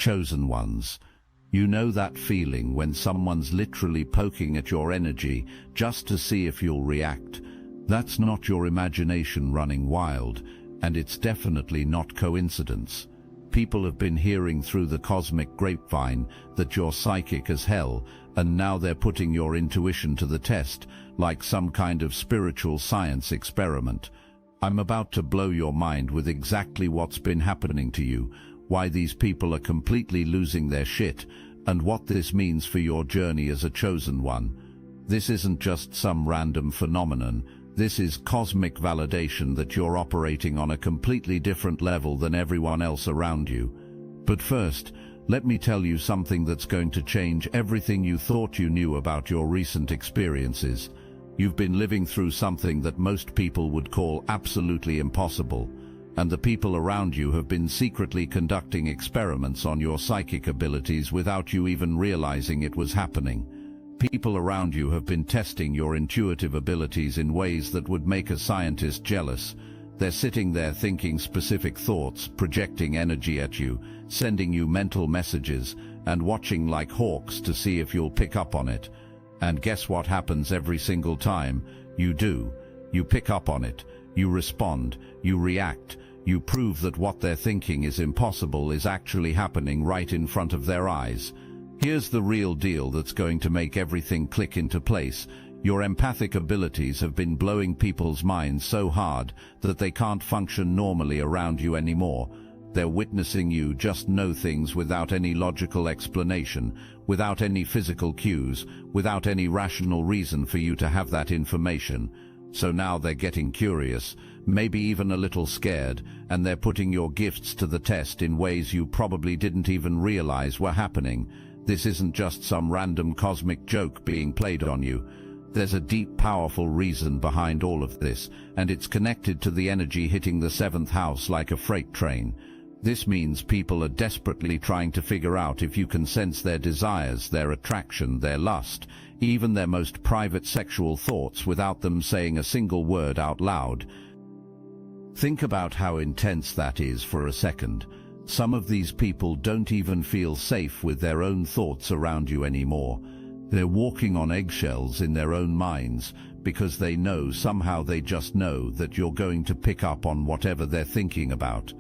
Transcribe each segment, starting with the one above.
chosen ones. You know that feeling when someone's literally poking at your energy just to see if you'll react. That's not your imagination running wild, and it's definitely not coincidence. People have been hearing through the cosmic grapevine that you're psychic as hell, and now they're putting your intuition to the test, like some kind of spiritual science experiment. I'm about to blow your mind with exactly what's been happening to you, why these people are completely losing their shit, and what this means for your journey as a chosen one. This isn't just some random phenomenon. This is cosmic validation that you're operating on a completely different level than everyone else around you. But first, let me tell you something that's going to change everything you thought you knew about your recent experiences. You've been living through something that most people would call absolutely impossible, and the people around you have been secretly conducting experiments on your psychic abilities without you even realizing it was happening. People around you have been testing your intuitive abilities in ways that would make a scientist jealous. They're sitting there thinking specific thoughts, projecting energy at you, sending you mental messages, and watching like hawks to see if you'll pick up on it. And guess what happens every single time? You do. You pick up on it. You respond. You react. You prove that what they're thinking is impossible is actually happening right in front of their eyes. Here's the real deal that's going to make everything click into place. Your empathic abilities have been blowing people's minds so hard that they can't function normally around you anymore. They're witnessing you just know things without any logical explanation, without any physical cues, without any rational reason for you to have that information. So now they're getting curious, maybe even a little scared, and they're putting your gifts to the test in ways you probably didn't even realize were happening. This isn't just some random cosmic joke being played on you. There's a deep, powerful reason behind all of this, and it's connected to the energy hitting the seventh house like a freight train. This means people are desperately trying to figure out if you can sense their desires, their attraction, their lust, even their most private sexual thoughts without them saying a single word out loud. Think about how intense that is for a second. Some of these people don't even feel safe with their own thoughts around you anymore. They're walking on eggshells in their own minds because they know, somehow they just know, that you're going to pick up on whatever they're thinking about.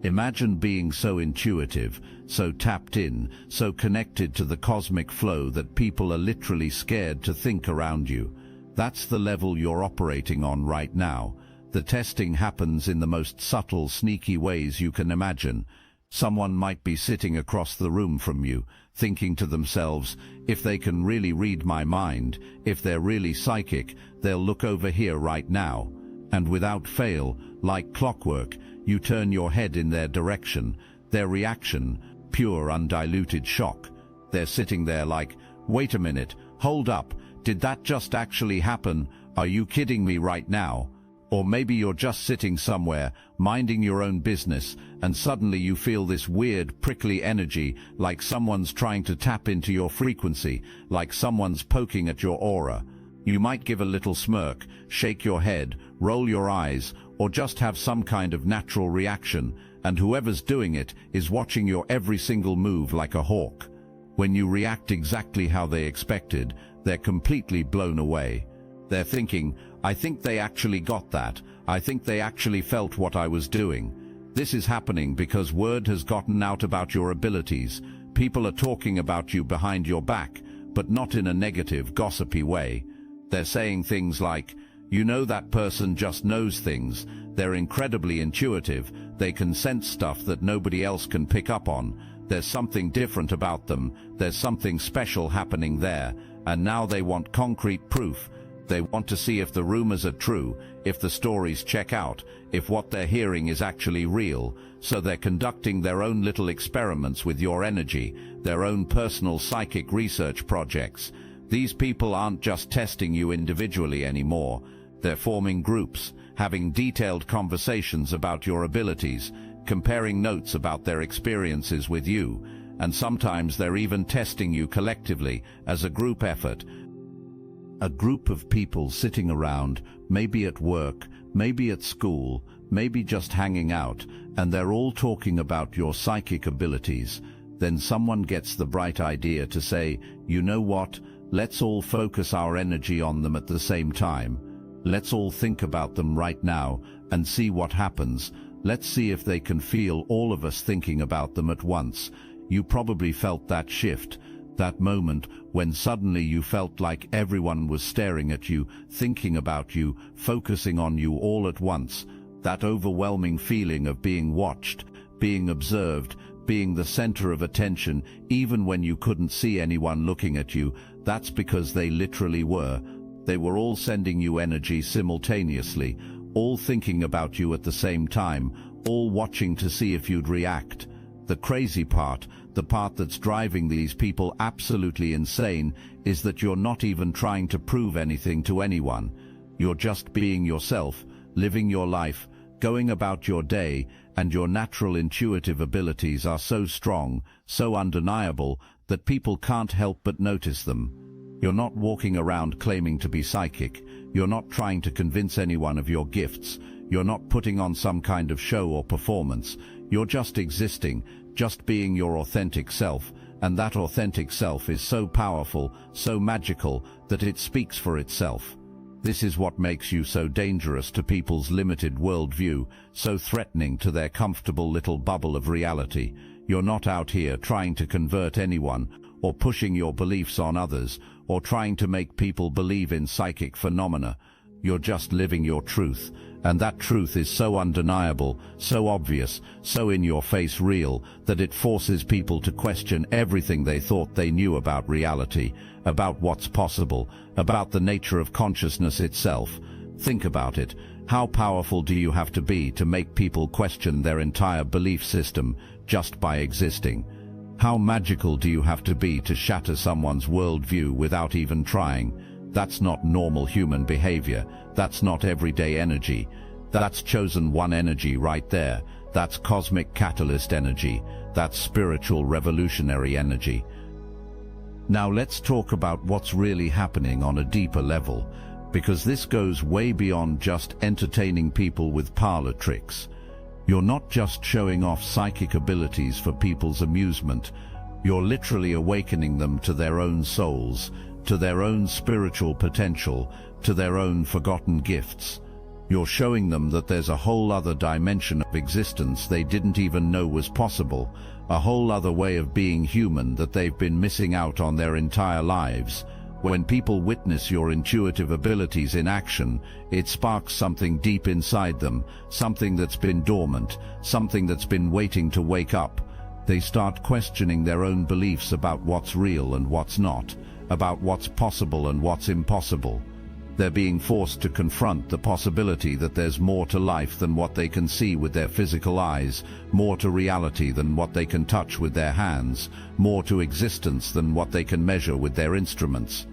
Imagine being so intuitive, so tapped in, so connected to the cosmic flow that people are literally scared to think around you. That's the level you're operating on right now. The testing happens in the most subtle, sneaky ways you can imagine. Someone might be sitting across the room from you, thinking to themselves, if they can really read my mind, if they're really psychic, they'll look over here right now. And without fail, like clockwork, you turn your head in their direction. Their reaction, pure undiluted shock. They're sitting there like, wait a minute, hold up, did that just actually happen? Are you kidding me right now? Or maybe you're just sitting somewhere, minding your own business, and suddenly you feel this weird, prickly energy, like someone's trying to tap into your frequency, like someone's poking at your aura. You might give a little smirk, shake your head, roll your eyes, or just have some kind of natural reaction, and whoever's doing it is watching your every single move like a hawk. When you react exactly how they expected, they're completely blown away. They're thinking, I think they actually got that. I think they actually felt what I was doing. This is happening because word has gotten out about your abilities. People are talking about you behind your back, but not in a negative, gossipy way. They're saying things like, you know, that person just knows things. They're incredibly intuitive. They can sense stuff that nobody else can pick up on. There's something different about them. There's something special happening there. And now they want concrete proof. They want to see if the rumors are true, if the stories check out, if what they're hearing is actually real. So they're conducting their own little experiments with your energy, their own personal psychic research projects. These people aren't just testing you individually anymore. They're forming groups, having detailed conversations about your abilities, comparing notes about their experiences with you, and sometimes they're even testing you collectively as a group effort. A group of people sitting around, maybe at work, maybe at school, maybe just hanging out, and they're all talking about your psychic abilities. Then someone gets the bright idea to say, you know what, let's all focus our energy on them at the same time. Let's all think about them right now and see what happens. Let's see if they can feel all of us thinking about them at once. You probably felt that shift, that moment when suddenly you felt like everyone was staring at you, thinking about you, focusing on you all at once. That overwhelming feeling of being watched, being observed, being the center of attention, even when you couldn't see anyone looking at you. That's because they literally were. They were all sending you energy simultaneously, all thinking about you at the same time, all watching to see if you'd react. The crazy part, the part that's driving these people absolutely insane, is that you're not even trying to prove anything to anyone. You're just being yourself, living your life, going about your day, and your natural intuitive abilities are so strong, so undeniable, that people can't help but notice them. You're not walking around claiming to be psychic. You're not trying to convince anyone of your gifts. You're not putting on some kind of show or performance. You're just existing, just being your authentic self, and that authentic self is so powerful, so magical, that it speaks for itself. This is what makes you so dangerous to people's limited worldview, so threatening to their comfortable little bubble of reality. You're not out here trying to convert anyone, or pushing your beliefs on others, or trying to make people believe in psychic phenomena. You're just living your truth, and that truth is so undeniable, so obvious, so in-your-face real, that it forces people to question everything they thought they knew about reality, about what's possible, about the nature of consciousness itself. Think about it. How powerful do you have to be to make people question their entire belief system just by existing? How magical do you have to be to shatter someone's worldview without even trying? That's not normal human behavior. That's not everyday energy. That's chosen one energy right there. That's cosmic catalyst energy. That's spiritual revolutionary energy. Now let's talk about what's really happening on a deeper level, because this goes way beyond just entertaining people with parlor tricks. You're not just showing off psychic abilities for people's amusement. You're literally awakening them to their own souls, to their own spiritual potential, to their own forgotten gifts. You're showing them that there's a whole other dimension of existence they didn't even know was possible, a whole other way of being human that they've been missing out on their entire lives. When people witness your intuitive abilities in action, it sparks something deep inside them, something that's been dormant, something that's been waiting to wake up. They start questioning their own beliefs about what's real and what's not, about what's possible and what's impossible. They're being forced to confront the possibility that there's more to life than what they can see with their physical eyes, more to reality than what they can touch with their hands, more to existence than what they can measure with their instruments.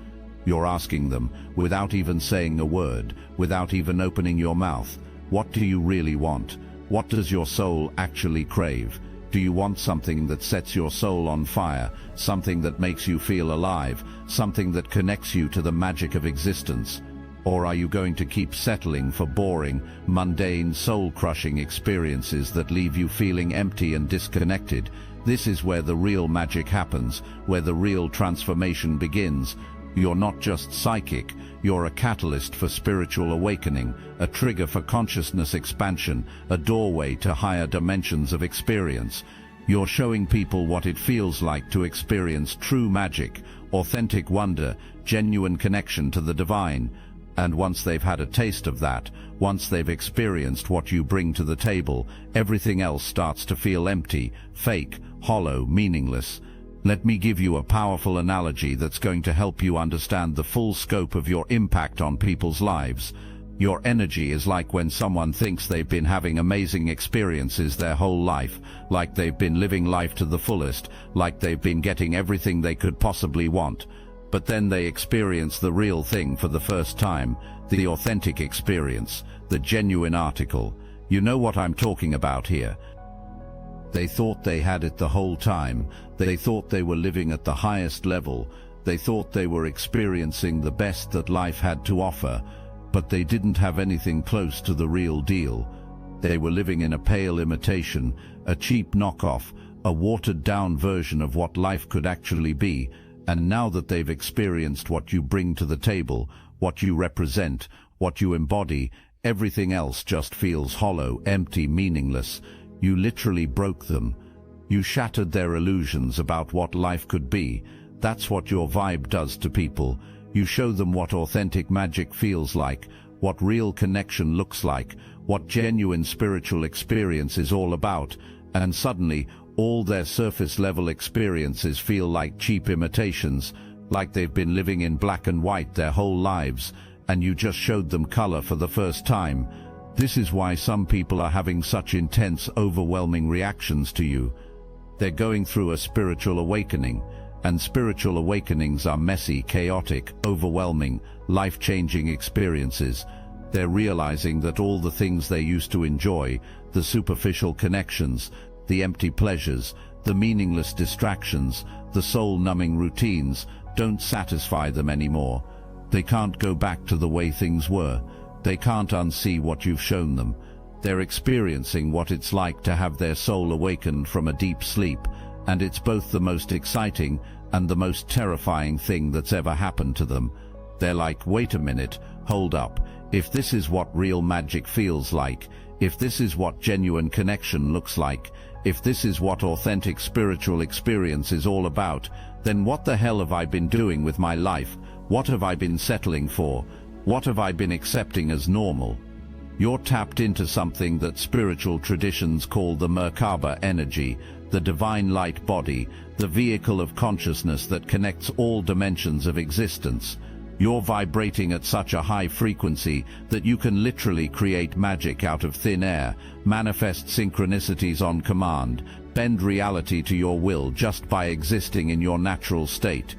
You're asking them, without even saying a word, without even opening your mouth, what do you really want? What does your soul actually crave? Do you want something that sets your soul on fire, something that makes you feel alive, something that connects you to the magic of existence? Or are you going to keep settling for boring, mundane, soul-crushing experiences that leave you feeling empty and disconnected? This is where the real magic happens, where the real transformation begins. You're not just psychic, you're a catalyst for spiritual awakening, a trigger for consciousness expansion, a doorway to higher dimensions of experience. You're showing people what it feels like to experience true magic, authentic wonder, genuine connection to the divine. And once they've had a taste of that, once they've experienced what you bring to the table, everything else starts to feel empty, fake, hollow, meaningless. Let me give you a powerful analogy that's going to help you understand the full scope of your impact on people's lives. Your energy is like when someone thinks they've been having amazing experiences their whole life, like they've been living life to the fullest, like they've been getting everything they could possibly want. But then they experience the real thing for the first time, the authentic experience, the genuine article. You know what I'm talking about here. They thought they had it the whole time. They thought they were living at the highest level. They thought they were experiencing the best that life had to offer, but they didn't have anything close to the real deal. They were living in a pale imitation, a cheap knockoff, a watered-down version of what life could actually be, and now that they've experienced what you bring to the table, what you represent, what you embody, everything else just feels hollow, empty, meaningless. You literally broke them. You shattered their illusions about what life could be. That's what your vibe does to people. You show them what authentic magic feels like, what real connection looks like, what genuine spiritual experience is all about, and suddenly all their surface-level experiences feel like cheap imitations, like they've been living in black and white their whole lives, and you just showed them color for the first time. This is why some people are having such intense, overwhelming reactions to you. They're going through a spiritual awakening, and spiritual awakenings are messy, chaotic, overwhelming, life-changing experiences. They're realizing that all the things they used to enjoy, the superficial connections, the empty pleasures, the meaningless distractions, the soul-numbing routines, don't satisfy them anymore. They can't go back to the way things were. They can't unsee what you've shown them. They're experiencing what it's like to have their soul awakened from a deep sleep, and it's both the most exciting and the most terrifying thing that's ever happened to them. They're like, wait a minute, hold up. If this is what real magic feels like, if this is what genuine connection looks like, if this is what authentic spiritual experience is all about, then what the hell have I been doing with my life? What have I been settling for? What have I been accepting as normal? You're tapped into something that spiritual traditions call the Merkaba energy, the divine light body, the vehicle of consciousness that connects all dimensions of existence. You're vibrating at such a high frequency that you can literally create magic out of thin air, manifest synchronicities on command, bend reality to your will just by existing in your natural state.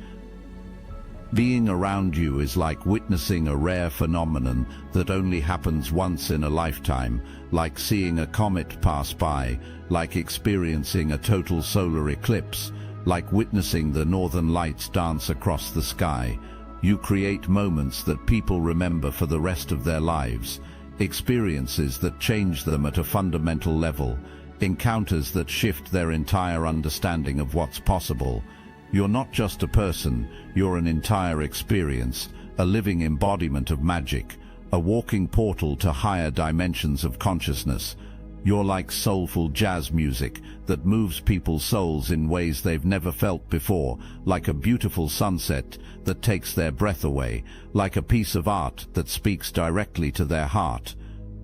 Being around you is like witnessing a rare phenomenon that only happens once in a lifetime, like seeing a comet pass by, like experiencing a total solar eclipse, like witnessing the northern lights dance across the sky. You create moments that people remember for the rest of their lives, experiences that change them at a fundamental level, encounters that shift their entire understanding of what's possible. You're not just a person, you're an entire experience, a living embodiment of magic, a walking portal to higher dimensions of consciousness. You're like soulful jazz music that moves people's souls in ways they've never felt before, like a beautiful sunset that takes their breath away, like a piece of art that speaks directly to their heart.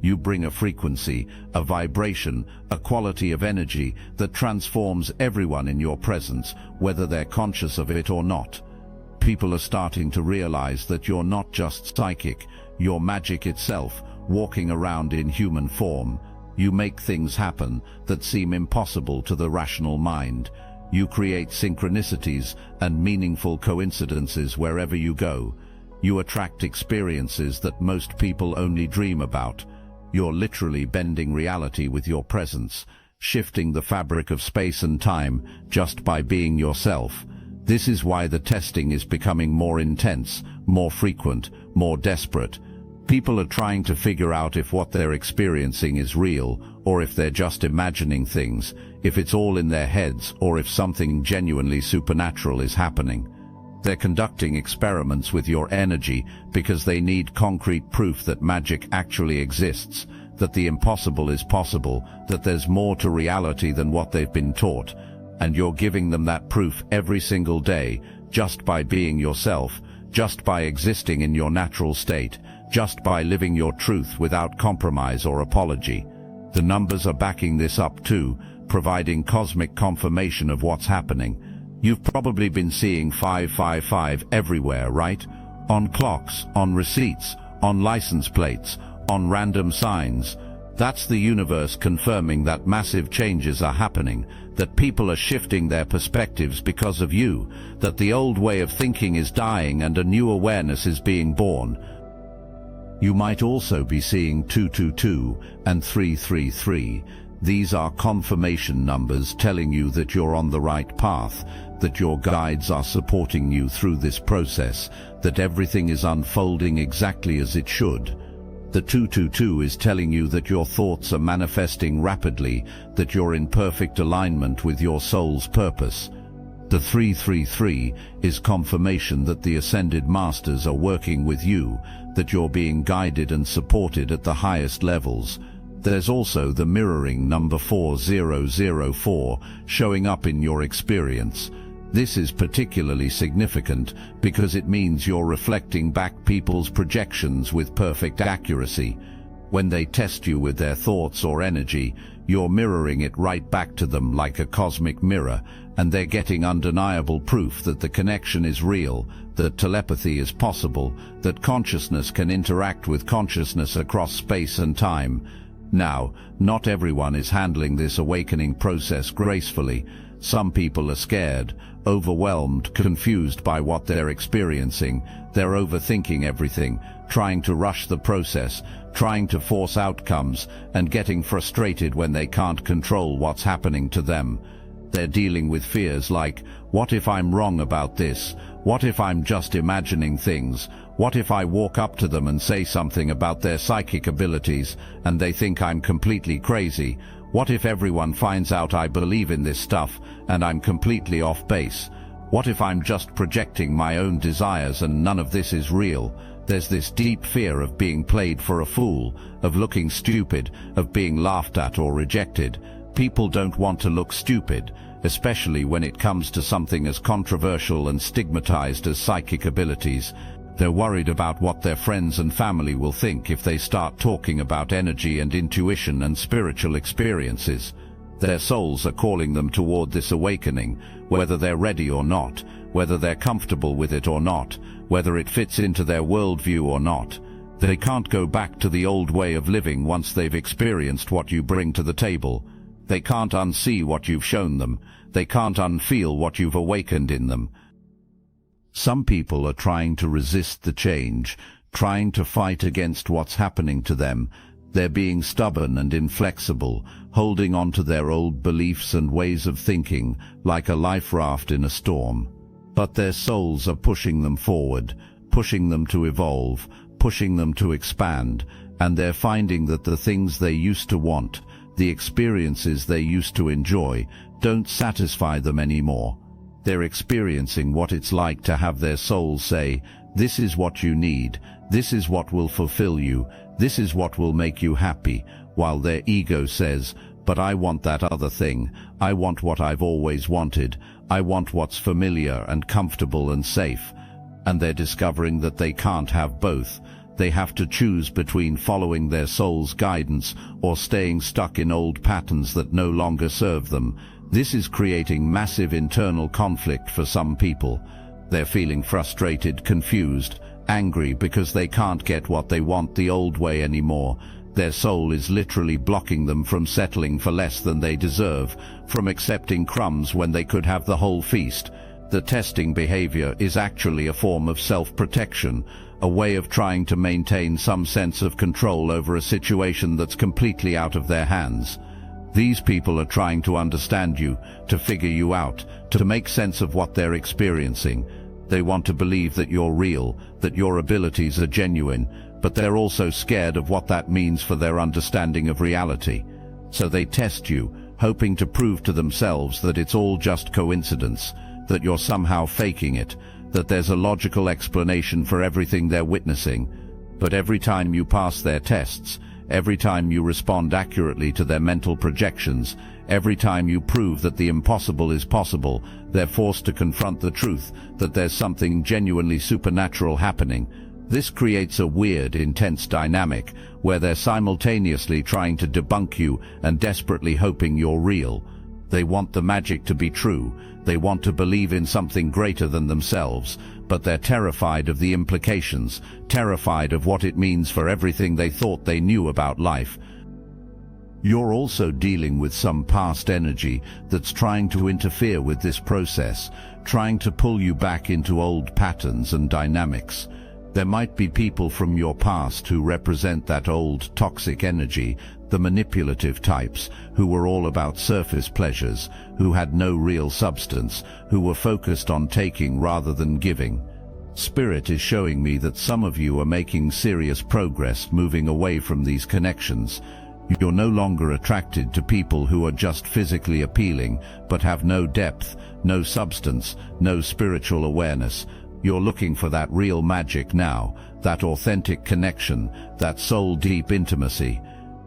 You bring a frequency, a vibration, a quality of energy that transforms everyone in your presence, whether they're conscious of it or not. People are starting to realize that you're not just psychic, you're magic itself, walking around in human form. You make things happen that seem impossible to the rational mind. You create synchronicities and meaningful coincidences wherever you go. You attract experiences that most people only dream about. You're literally bending reality with your presence, shifting the fabric of space and time just by being yourself. This is why the testing is becoming more intense, more frequent, more desperate. People are trying to figure out if what they're experiencing is real, or if they're just imagining things, if it's all in their heads, or if something genuinely supernatural is happening. They're conducting experiments with your energy because they need concrete proof that magic actually exists, that the impossible is possible, that there's more to reality than what they've been taught. And you're giving them that proof every single day, just by being yourself, just by existing in your natural state, just by living your truth without compromise or apology. The numbers are backing this up too, providing cosmic confirmation of what's happening. You've probably been seeing 555 everywhere, right? On clocks, on receipts, on license plates, on random signs. That's the universe confirming that massive changes are happening, that people are shifting their perspectives because of you, that the old way of thinking is dying and a new awareness is being born. You might also be seeing 222 and 333. These are confirmation numbers telling you that you're on the right path, that your guides are supporting you through this process, that everything is unfolding exactly as it should. The 222 is telling you that your thoughts are manifesting rapidly, that you're in perfect alignment with your soul's purpose. The 333 is confirmation that the Ascended Masters are working with you, that you're being guided and supported at the highest levels. There's also the mirroring number 4004 showing up in your experience. This is particularly significant because it means you're reflecting back people's projections with perfect accuracy. When they test you with their thoughts or energy, you're mirroring it right back to them like a cosmic mirror, and they're getting undeniable proof that the connection is real, that telepathy is possible, that consciousness can interact with consciousness across space and time. Now, not everyone is handling this awakening process gracefully. Some people are scared, overwhelmed, confused by what they're experiencing. They're overthinking everything, trying to rush the process, trying to force outcomes, and getting frustrated when they can't control what's happening to them. They're dealing with fears like, what if I'm wrong about this? What if I'm just imagining things? What if I walk up to them and say something about their psychic abilities and they think I'm completely crazy? What if everyone finds out I believe in this stuff and I'm completely off base? What if I'm just projecting my own desires and none of this is real? There's this deep fear of being played for a fool, of looking stupid, of being laughed at or rejected. People don't want to look stupid, especially when it comes to something as controversial and stigmatized as psychic abilities. They're worried about what their friends and family will think if they start talking about energy and intuition and spiritual experiences. Their souls are calling them toward this awakening, whether they're ready or not, whether they're comfortable with it or not, whether it fits into their worldview or not. They can't go back to the old way of living once they've experienced what you bring to the table. They can't unsee what you've shown them. They can't unfeel what you've awakened in them. Some people are trying to resist the change, trying to fight against what's happening to them. They're being stubborn and inflexible, holding on to their old beliefs and ways of thinking, like a life raft in a storm. But their souls are pushing them forward, pushing them to evolve, pushing them to expand, and they're finding that the things they used to want, the experiences they used to enjoy, don't satisfy them anymore. They're experiencing what it's like to have their soul say, this is what you need, this is what will fulfill you, this is what will make you happy, while their ego says, but I want that other thing, I want what I've always wanted, I want what's familiar and comfortable and safe. And they're discovering that they can't have both. They have to choose between following their soul's guidance or staying stuck in old patterns that no longer serve them. This is creating massive internal conflict for some people. They're feeling frustrated, confused, angry because they can't get what they want the old way anymore. Their soul is literally blocking them from settling for less than they deserve, from accepting crumbs when they could have the whole feast. The testing behavior is actually a form of self-protection, a way of trying to maintain some sense of control over a situation that's completely out of their hands. These people are trying to understand you, to figure you out, to make sense of what they're experiencing. They want to believe that you're real, that your abilities are genuine, but they're also scared of what that means for their understanding of reality. So they test you, hoping to prove to themselves that it's all just coincidence, that you're somehow faking it, that there's a logical explanation for everything they're witnessing. But every time you pass their tests, every time you respond accurately to their mental projections, every time you prove that the impossible is possible, they're forced to confront the truth that there's something genuinely supernatural happening. This creates a weird, intense dynamic where they're simultaneously trying to debunk you and desperately hoping you're real. They want the magic to be true. They want to believe in something greater than themselves, but they're terrified of the implications, terrified of what it means for everything they thought they knew about life. You're also dealing with some past energy that's trying to interfere with this process, trying to pull you back into old patterns and dynamics. There might be people from your past who represent that old toxic energy, the manipulative types, who were all about surface pleasures, who had no real substance, who were focused on taking rather than giving. Spirit is showing me that some of you are making serious progress moving away from these connections. You're no longer attracted to people who are just physically appealing, but have no depth, no substance, no spiritual awareness. You're looking for that real magic now, that authentic connection, that soul-deep intimacy.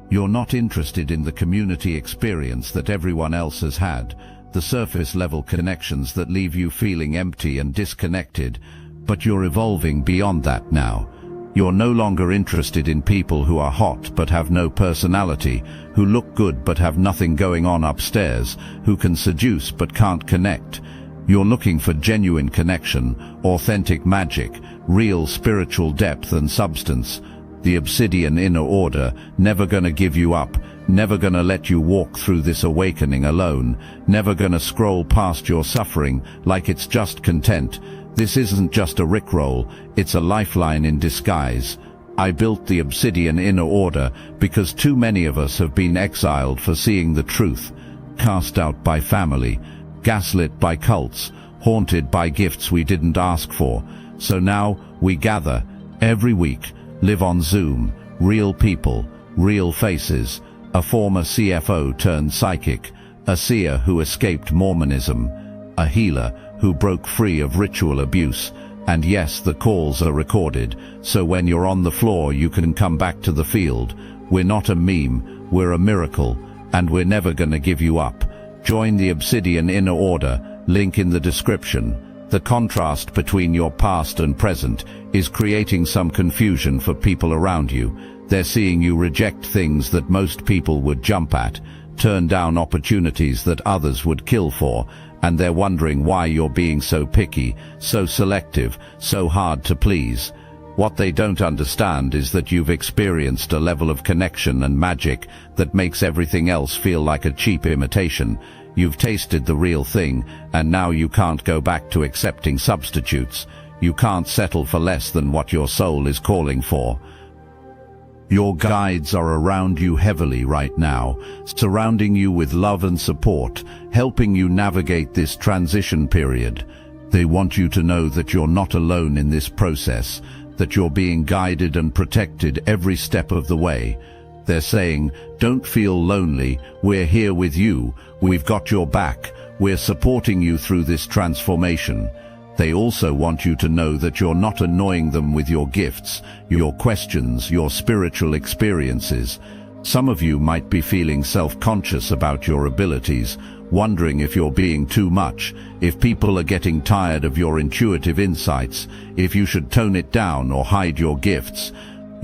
You're not interested in the community experience that everyone else has had, the surface-level connections that leave you feeling empty and disconnected, but you're evolving beyond that now. You're no longer interested in people who are hot but have no personality, who look good but have nothing going on upstairs, who can seduce but can't connect. You're looking for genuine connection, authentic magic, real spiritual depth and substance. The obsidian inner order, never gonna give you up, never gonna let you walk through this awakening alone, never gonna scroll past your suffering like it's just content. This isn't just a rickroll, it's a lifeline in disguise. I built the obsidian inner order because too many of us have been exiled for seeing the truth, cast out by family, gaslit by cults, haunted by gifts we didn't ask for. So now we gather every week, live on Zoom, real people, real faces, a former CFO turned psychic, a seer who escaped Mormonism, a healer who broke free of ritual abuse. And yes, the calls are recorded, so when you're on the floor you can come back to the field. We're not a meme, we're a miracle, and we're never gonna give you up. Join the Obsidian Inner Order, link in the description. The contrast between your past and present is creating some confusion for people around you. They're seeing you reject things that most people would jump at, turn down opportunities that others would kill for, and they're wondering why you're being so picky, so selective, so hard to please. What they don't understand is that you've experienced a level of connection and magic that makes everything else feel like a cheap imitation. You've tasted the real thing, and now you can't go back to accepting substitutes. You can't settle for less than what your soul is calling for. Your guides are around you heavily right now, surrounding you with love and support, helping you navigate this transition period. They want you to know that you're not alone in this process, that you're being guided and protected every step of the way. They're saying, don't feel lonely, we're here with you, we've got your back, we're supporting you through this transformation. They also want you to know that you're not annoying them with your gifts, your questions, your spiritual experiences. Some of you might be feeling self-conscious about your abilities, wondering if you're being too much, if people are getting tired of your intuitive insights, if you should tone it down or hide your gifts.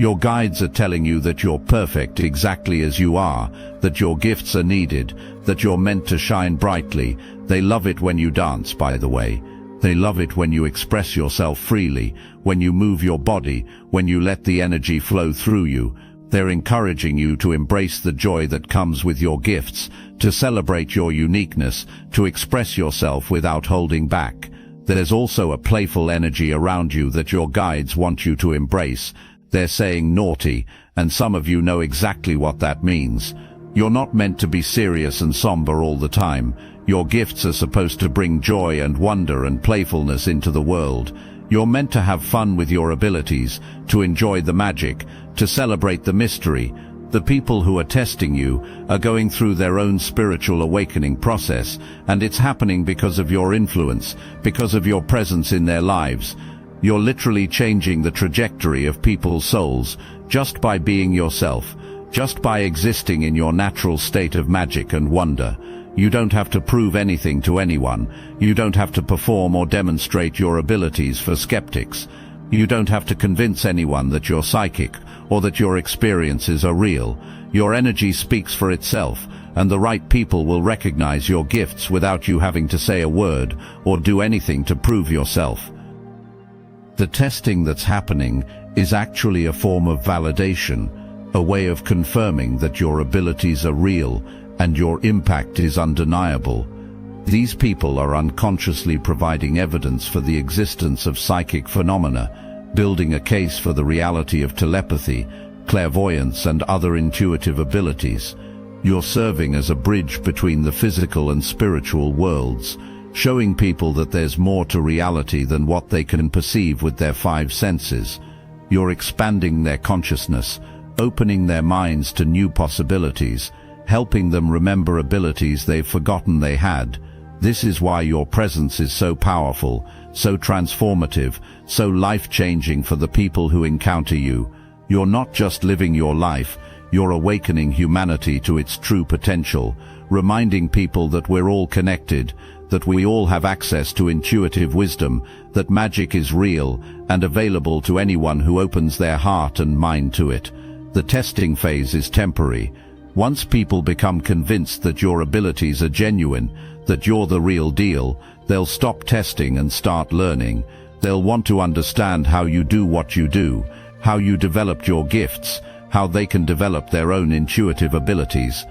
Your guides are telling you that you're perfect exactly as you are, that your gifts are needed, that you're meant to shine brightly. They love it when you dance, by the way. They love it when you express yourself freely, when you move your body, when you let the energy flow through you. They're encouraging you to embrace the joy that comes with your gifts, to celebrate your uniqueness, to express yourself without holding back. There's also a playful energy around you that your guides want you to embrace. They're saying naughty, and some of you know exactly what that means. You're not meant to be serious and somber all the time. Your gifts are supposed to bring joy and wonder and playfulness into the world. You're meant to have fun with your abilities, to enjoy the magic, to celebrate the mystery. The people who are testing you are going through their own spiritual awakening process, and it's happening because of your influence, because of your presence in their lives. You're literally changing the trajectory of people's souls just by being yourself, just by existing in your natural state of magic and wonder. You don't have to prove anything to anyone. You don't have to perform or demonstrate your abilities for skeptics. You don't have to convince anyone that you're psychic or that your experiences are real. Your energy speaks for itself, and the right people will recognize your gifts without you having to say a word or do anything to prove yourself. The testing that's happening is actually a form of validation, a way of confirming that your abilities are real and your impact is undeniable. These people are unconsciously providing evidence for the existence of psychic phenomena, building a case for the reality of telepathy, clairvoyance, and other intuitive abilities. You're serving as a bridge between the physical and spiritual worlds, showing people that there's more to reality than what they can perceive with their five senses. You're expanding their consciousness, opening their minds to new possibilities, helping them remember abilities they've forgotten they had. This is why your presence is so powerful, so transformative, so life-changing for the people who encounter you. You're not just living your life, you're awakening humanity to its true potential, reminding people that we're all connected, that we all have access to intuitive wisdom, that magic is real and available to anyone who opens their heart and mind to it. The testing phase is temporary. Once people become convinced that your abilities are genuine, that you're the real deal, they'll stop testing and start learning. They'll want to understand how you do what you do, how you developed your gifts, how they can develop their own intuitive abilities.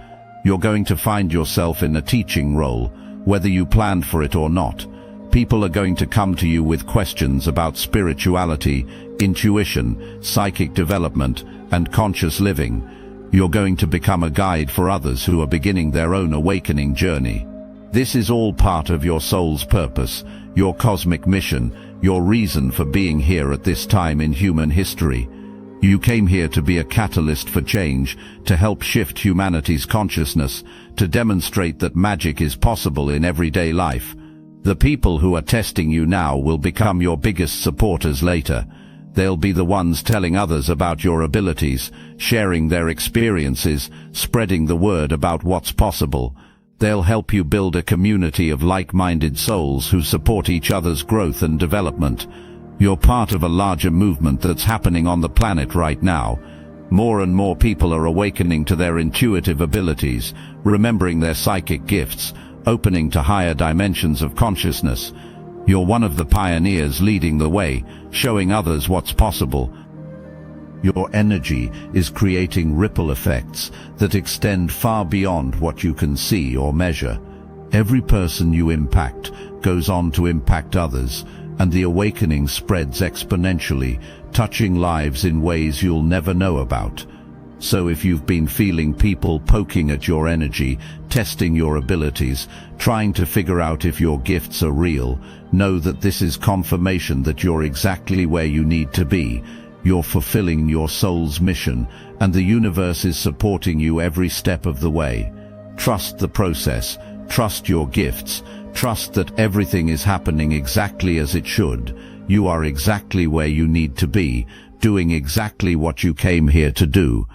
You're going to find yourself in a teaching role, whether you planned for it or not. People are going to come to you with questions about spirituality, intuition, psychic development, and conscious living. You're going to become a guide for others who are beginning their own awakening journey. This is all part of your soul's purpose, your cosmic mission, your reason for being here at this time in human history. You came here to be a catalyst for change, to help shift humanity's consciousness, to demonstrate that magic is possible in everyday life. The people who are testing you now will become your biggest supporters later. They'll be the ones telling others about your abilities, sharing their experiences, spreading the word about what's possible. They'll help you build a community of like-minded souls who support each other's growth and development. You're part of a larger movement that's happening on the planet right now. More and more people are awakening to their intuitive abilities, remembering their psychic gifts, opening to higher dimensions of consciousness. You're one of the pioneers leading the way, showing others what's possible. Your energy is creating ripple effects that extend far beyond what you can see or measure. Every person you impact goes on to impact others, and the awakening spreads exponentially, touching lives in ways you'll never know about. So if you've been feeling people poking at your energy, testing your abilities, trying to figure out if your gifts are real, know that this is confirmation that you're exactly where you need to be. You're fulfilling your soul's mission, and the universe is supporting you every step of the way. Trust the process, trust your gifts, trust that everything is happening exactly as it should. You are exactly where you need to be, doing exactly what you came here to do.